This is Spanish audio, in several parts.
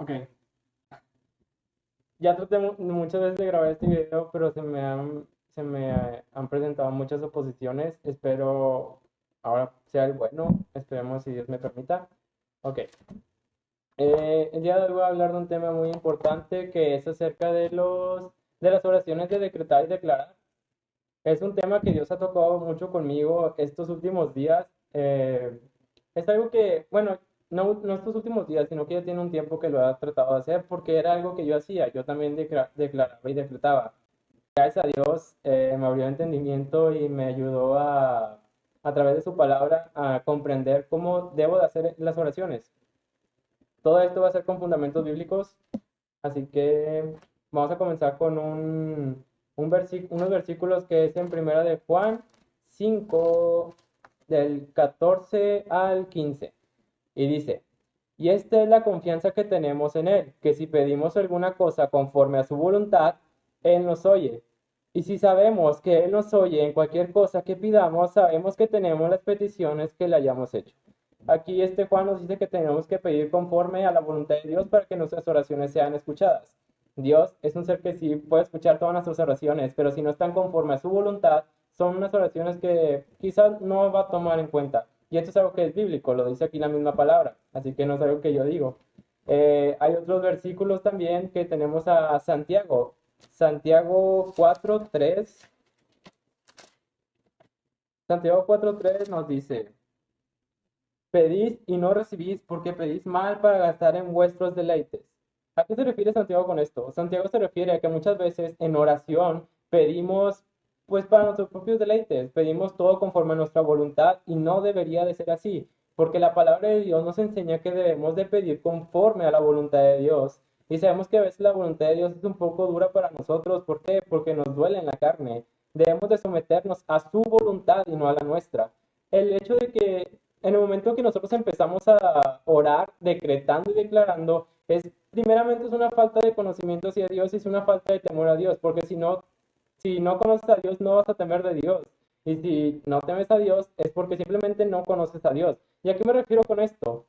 Ok, ya traté muchas veces de grabar este video, pero se me han presentado muchas oposiciones. Espero ahora sea el bueno. Esperemos si Dios me permita. Ok, el día de hoy voy a hablar de un tema muy importante que es acerca de las oraciones de decretar y declarar. Es un tema que Dios ha tocado mucho conmigo estos últimos días. Es algo que, bueno, no estos últimos días, sino que ya tiene un tiempo que lo he tratado de hacer porque era algo que yo hacía. Yo también declaraba y decretaba. Gracias a Dios me abrió el entendimiento y me ayudó a través de su palabra, a comprender cómo debo de hacer las oraciones. Todo esto va a ser con fundamentos bíblicos, así que vamos a comenzar con unos versículos que es en primera de Juan 5 del 14 al 15. Y dice, y esta es la confianza que tenemos en Él, que si pedimos alguna cosa conforme a su voluntad, Él nos oye. Y si sabemos que Él nos oye en cualquier cosa que pidamos, sabemos que tenemos las peticiones que le hayamos hecho. Aquí este Juan nos dice que tenemos que pedir conforme a la voluntad de Dios para que nuestras oraciones sean escuchadas. Dios es un ser que sí puede escuchar todas nuestras oraciones, pero si no están conforme a su voluntad, son unas oraciones que quizás no va a tomar en cuenta. Y esto es algo que es bíblico, lo dice aquí la misma palabra, así que no es algo que yo digo. Hay otros versículos también que tenemos a Santiago. Santiago 4:3. Santiago 4:3 nos dice, pedís y no recibís porque pedís mal para gastar en vuestros deleites. ¿A qué se refiere Santiago con esto? Santiago se refiere a que muchas veces en oración pedimos pues para nuestros propios deleites, pedimos todo conforme a nuestra voluntad y no debería de ser así, porque la palabra de Dios nos enseña que debemos de pedir conforme a la voluntad de Dios. Y sabemos que a veces la voluntad de Dios es un poco dura para nosotros. ¿Por qué? Porque nos duele en la carne. Debemos de someternos a su voluntad y no a la nuestra. El hecho de que en el momento que nosotros empezamos a orar, decretando y declarando, primeramente es una falta de conocimiento hacia Dios y es una falta de temor a Dios, porque si no conoces a Dios, no vas a temer de Dios. Y si no temes a Dios, es porque simplemente no conoces a Dios. ¿Y a qué me refiero con esto?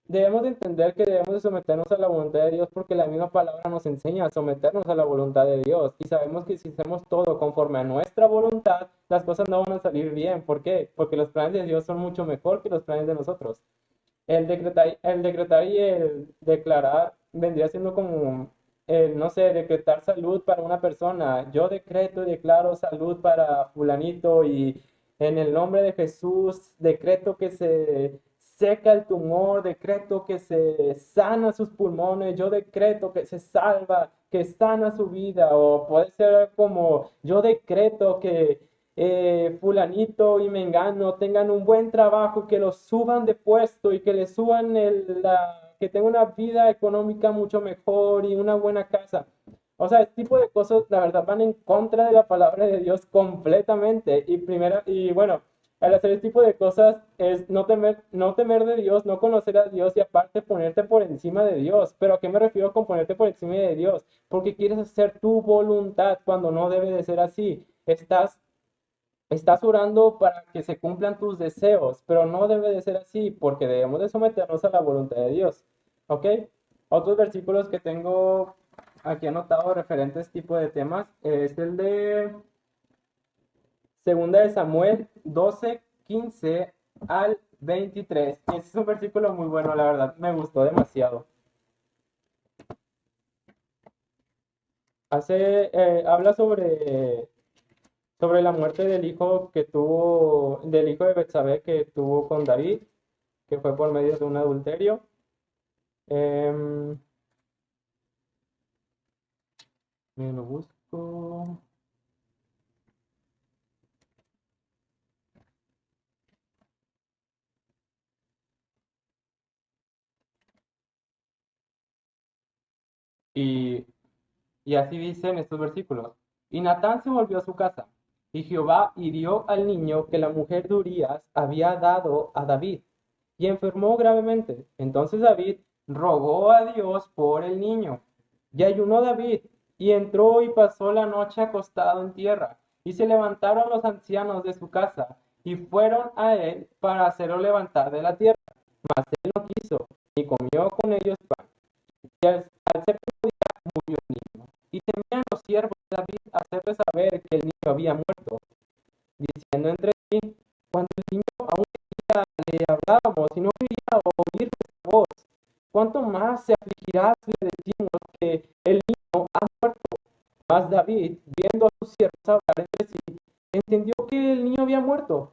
Debemos de entender que debemos de someternos a la voluntad de Dios porque la misma palabra nos enseña a someternos a la voluntad de Dios. Y sabemos que si hacemos todo conforme a nuestra voluntad, las cosas no van a salir bien. ¿Por qué? Porque los planes de Dios son mucho mejor que los planes de nosotros. El decretar y el declarar vendría siendo como, no sé, decretar salud para una persona. Yo decreto y declaro salud para fulanito y en el nombre de Jesús decreto que se seca el tumor, decreto que se sana sus pulmones, yo decreto que se salva, que sana su vida, o puede ser como yo decreto que fulanito y mengano tengan un buen trabajo, que los suban de puesto y que les suban que tenga una vida económica mucho mejor y una buena casa. O sea, este tipo de cosas, la verdad, van en contra de la palabra de Dios completamente. Y bueno, al hacer este tipo de cosas es no temer de Dios, no conocer a Dios y aparte ponerte por encima de Dios. Pero ¿a qué me refiero con ponerte por encima de Dios? Porque quieres hacer tu voluntad cuando no debe de ser así. Estás orando para que se cumplan tus deseos, pero no debe de ser así porque debemos de someternos a la voluntad de Dios. ¿Ok? Otros versículos que tengo aquí anotado referentes a este tipo de temas es el de Segunda de Samuel 12:15 al 23. Y ese es un versículo muy bueno, la verdad, me gustó demasiado. Habla sobre la muerte del hijo de Betsabé que tuvo con David, que fue por medio de un adulterio. Em, Me lo busco. Y, y así dicen estos versículos. Y Natán se volvió a su casa, y Jehová hirió al niño que la mujer de Urías había dado a David, y enfermó gravemente. Entonces David rogó a Dios por el niño. Y ayunó David, y entró y pasó la noche acostado en tierra. Y se levantaron los ancianos de su casa, y fueron a él para hacerlo levantar de la tierra. Mas él no quiso, ni comió con ellos pan. Y al séptimo día murió el niño. Y temían los siervos de David hacerle saber que el niño había muerto, diciendo entre sí, cuando el niño aún vivía, le hablábamos y no quería oír nuestra voz. ¿Cuánto más se afligirá si le decimos que el niño ha muerto? Mas David, viendo a sus siervos hablar entre sí, entendió que el niño había muerto.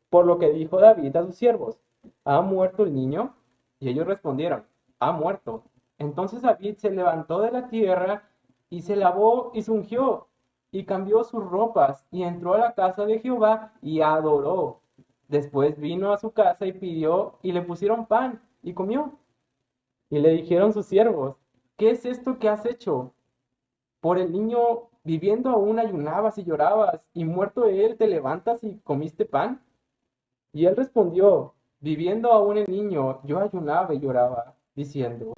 Por lo que dijo David a sus siervos, ¿ha muerto el niño? Y ellos respondieron, ha muerto. Entonces David se levantó de la tierra y se lavó y se ungió y cambió sus ropas y entró a la casa de Jehová y adoró. Después vino a su casa y pidió y le pusieron pan y comió. Y le dijeron sus siervos, ¿qué es esto que has hecho? Por el niño viviendo aún ayunabas y llorabas, y muerto él te levantas y comiste pan. Y él respondió, viviendo aún el niño, yo ayunaba y lloraba, diciendo,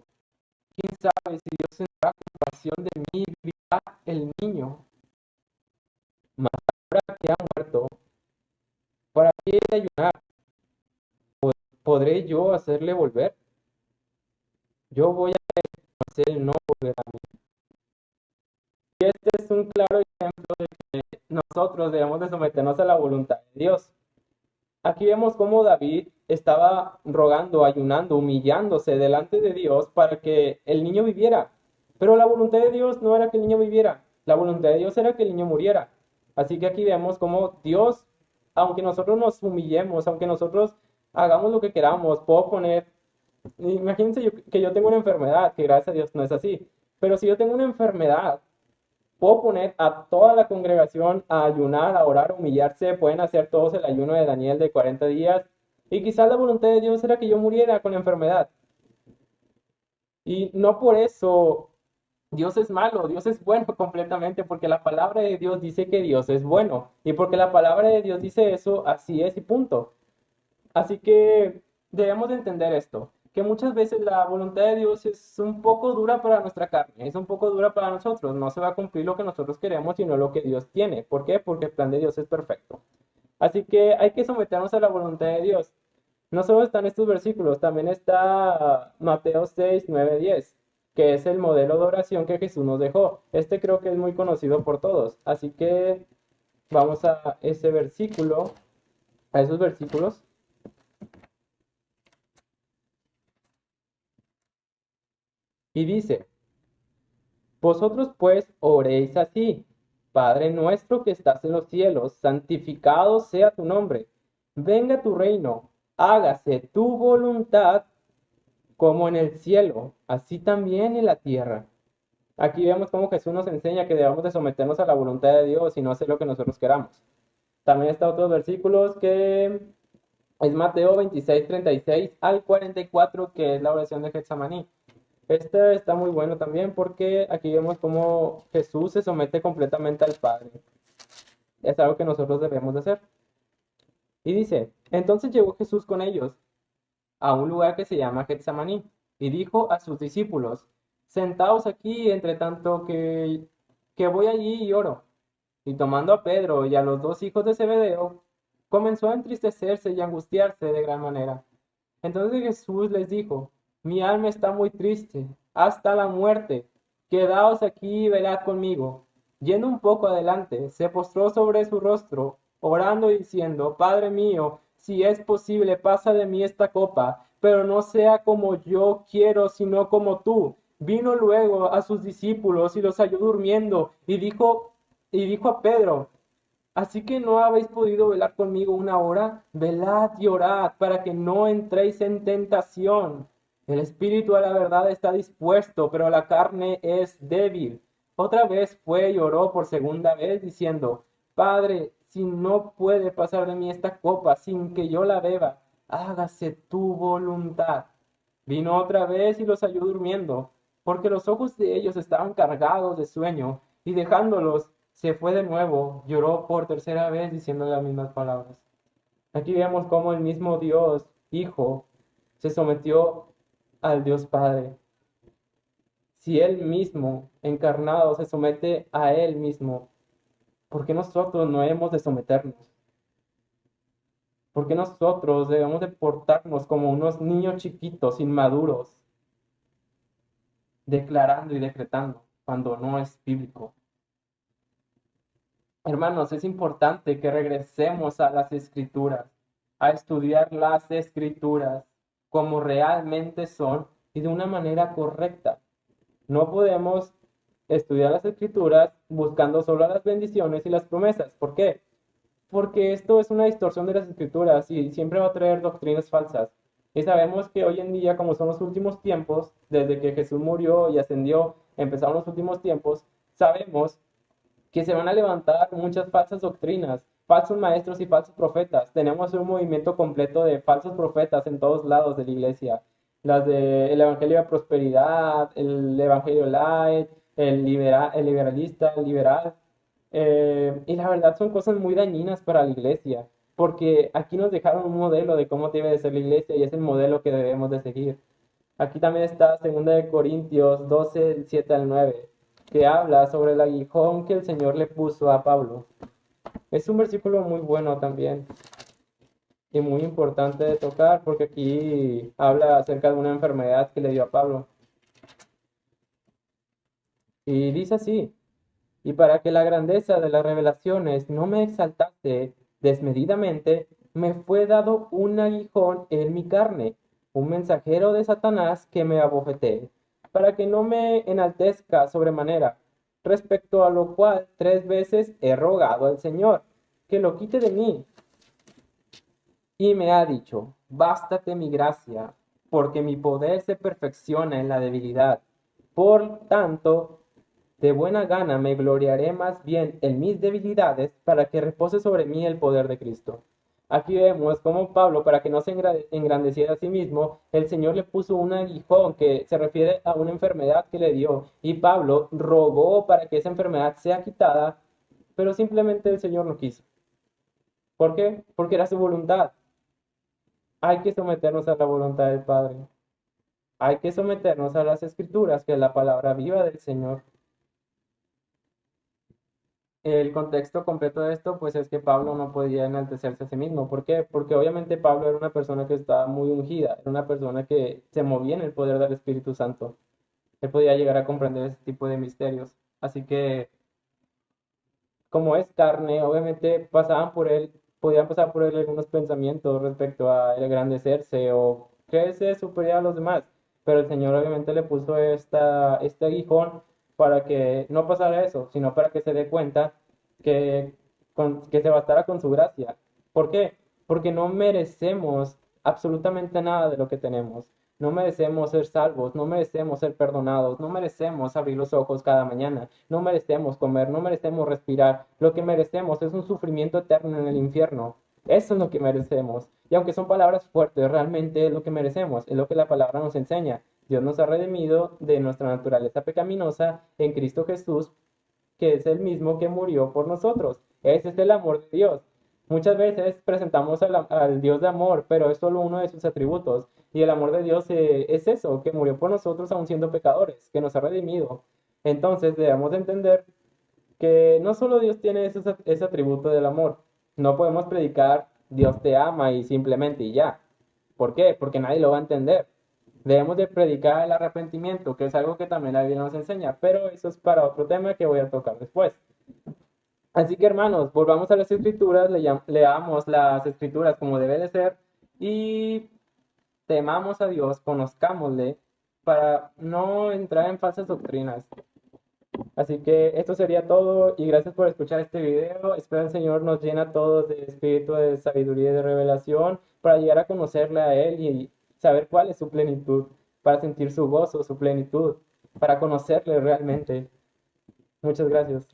¿quién sabe si Dios tendrá compasión de mí y vivirá el niño? Mas ahora que ha muerto, ¿para qué he de ayunar? ¿Podré yo hacerle volver? Yo voy a hacer él no volver a mí. Y este es un claro ejemplo de que nosotros debemos de someternos a la voluntad de Dios. Aquí vemos cómo David estaba rogando, ayunando, humillándose delante de Dios para que el niño viviera. Pero la voluntad de Dios no era que el niño viviera, la voluntad de Dios era que el niño muriera. Así que aquí vemos cómo Dios, aunque nosotros nos humillemos, aunque nosotros hagamos lo que queramos, puedo poner, imagínense que yo tengo una enfermedad, que gracias a Dios no es así, pero si yo tengo una enfermedad, puedo poner a toda la congregación a ayunar, a orar, a humillarse, pueden hacer todos el ayuno de Daniel de 40 días, y quizás la voluntad de Dios era que yo muriera con la enfermedad. Y no por eso Dios es malo, Dios es bueno completamente, porque la palabra de Dios dice que Dios es bueno, y porque la palabra de Dios dice eso, así es y punto. Así que debemos de entender esto, que muchas veces la voluntad de Dios es un poco dura para nuestra carne, es un poco dura para nosotros, no se va a cumplir lo que nosotros queremos, sino lo que Dios tiene. ¿Por qué? Porque el plan de Dios es perfecto. Así que hay que someternos a la voluntad de Dios. No solo están estos versículos, también está Mateo 6, 9, 10, que es el modelo de oración que Jesús nos dejó. Este creo que es muy conocido por todos. Así que vamos a ese versículo, a esos versículos. Y dice, vosotros pues oréis así, Padre nuestro que estás en los cielos, santificado sea tu nombre, venga tu reino, hágase tu voluntad como en el cielo, así también en la tierra. Aquí vemos cómo Jesús nos enseña que debemos de someternos a la voluntad de Dios y no hacer lo que nosotros queramos. También está otros versículos que es Mateo 26, 36 al 44, que es la oración de Getsemaní. Este está muy bueno también porque aquí vemos cómo Jesús se somete completamente al Padre. Es algo que nosotros debemos de hacer. Y dice, entonces llegó Jesús con ellos a un lugar que se llama Getsemaní y dijo a sus discípulos, sentaos aquí entre tanto que voy allí y oro. Y tomando a Pedro y a los dos hijos de Zebedeo, comenzó a entristecerse y angustiarse de gran manera. Entonces Jesús les dijo, mi alma está muy triste, hasta la muerte. Quedaos aquí y velad conmigo. Yendo un poco adelante, se postró sobre su rostro, orando y diciendo, Padre mío, si es posible, pasa de mí esta copa, pero no sea como yo quiero, sino como tú. Vino luego a sus discípulos y los halló durmiendo, y dijo a Pedro, así que no habéis podido velar conmigo una hora, velad y orad para que no entréis en tentación. El espíritu a la verdad está dispuesto, pero la carne es débil. Otra vez fue y oró por segunda vez, diciendo, Padre, si no puede pasar de mí esta copa sin que yo la beba, hágase tu voluntad. Vino otra vez y los halló durmiendo, porque los ojos de ellos estaban cargados de sueño, y dejándolos, se fue de nuevo, lloró por tercera vez diciendo las mismas palabras. Aquí vemos cómo el mismo Dios, Hijo, se sometió al Dios Padre. Si Él mismo, encarnado, se somete a Él mismo, ¿por qué nosotros no hemos de someternos? ¿Por qué nosotros debemos de portarnos como unos niños chiquitos, inmaduros? declarando y decretando cuando no es bíblico. Hermanos, es importante que regresemos a las escrituras, a estudiar las escrituras como realmente son y de una manera correcta. No podemos estudiar las escrituras buscando solo las bendiciones y las promesas. ¿Por qué? Porque esto es una distorsión de las escrituras y siempre va a traer doctrinas falsas. Y sabemos que hoy en día, como son los últimos tiempos, desde que Jesús murió y ascendió, empezaron los últimos tiempos, sabemos que se van a levantar muchas falsas doctrinas, falsos maestros y falsos profetas. Tenemos un movimiento completo de falsos profetas en todos lados de la iglesia. Las del Evangelio de Prosperidad, el Evangelio Light, el liberalista, el liberal. Y la verdad son cosas muy dañinas para la iglesia, porque aquí nos dejaron un modelo de cómo debe de ser la iglesia y es el modelo que debemos de seguir. Aquí también está 2 Corintios 12, del 7 al 9, que habla sobre el aguijón que el Señor le puso a Pablo. Es un versículo muy bueno también y muy importante de tocar porque aquí habla acerca de una enfermedad que le dio a Pablo. Y dice así: y para que la grandeza de las revelaciones no me exaltase desmedidamente, me fue dado un aguijón en mi carne, un mensajero de Satanás que me abofetee, para que no me enaltezca sobremanera, respecto a lo cual 3 veces he rogado al Señor, que lo quite de mí. Y me ha dicho: bástate mi gracia, porque mi poder se perfecciona en la debilidad. Por tanto, de buena gana me gloriaré más bien en mis debilidades, para que repose sobre mí el poder de Cristo. Aquí vemos cómo Pablo, para que no se engrandeciera a sí mismo, el Señor le puso un aguijón que se refiere a una enfermedad que le dio, y Pablo rogó para que esa enfermedad sea quitada, pero simplemente el Señor no quiso. ¿Por qué? Porque era su voluntad. Hay que someternos a la voluntad del Padre. Hay que someternos a las Escrituras, que es la palabra viva del Señor. El contexto completo de esto, pues es que Pablo no podía enaltecerse a sí mismo. ¿Por qué? Porque obviamente Pablo era una persona que estaba muy ungida, era una persona que se movía en el poder del Espíritu Santo. Él podía llegar a comprender ese tipo de misterios. Así que, como es carne, obviamente pasaban por él, podían pasar por él algunos pensamientos respecto a el engrandecerse o creerse superior a los demás. Pero el Señor obviamente le puso este aguijón para que no pasara eso, sino para que se dé cuenta que, que se bastara con su gracia. ¿Por qué? Porque no merecemos absolutamente nada de lo que tenemos. No merecemos ser salvos, no merecemos ser perdonados, no merecemos abrir los ojos cada mañana, no merecemos comer, no merecemos respirar. Lo que merecemos es un sufrimiento eterno en el infierno. Eso es lo que merecemos. Y aunque son palabras fuertes, realmente es lo que merecemos, es lo que la palabra nos enseña. Dios nos ha redimido de nuestra naturaleza pecaminosa en Cristo Jesús, que es el mismo que murió por nosotros. Ese es el amor de Dios. Muchas veces presentamos al Dios de amor, pero es solo uno de sus atributos. Y el amor de Dios es eso, que murió por nosotros aún siendo pecadores, que nos ha redimido. Entonces debemos de entender que no solo Dios tiene ese atributo del amor. No podemos predicar Dios te ama y simplemente y ya. ¿Por qué? Porque nadie lo va a entender. Debemos de predicar el arrepentimiento, que es algo que también la Biblia nos enseña, pero eso es para otro tema que voy a tocar después. Así que hermanos, volvamos a las escrituras, leamos las escrituras como debe de ser y temamos a Dios, conozcámosle para no entrar en falsas doctrinas. Así que esto sería todo y gracias por escuchar este video. Espero el Señor nos llena a todos de espíritu de sabiduría y de revelación para llegar a conocerle a Él y saber cuál es su plenitud, para sentir su gozo, su plenitud, para conocerle realmente. Muchas gracias.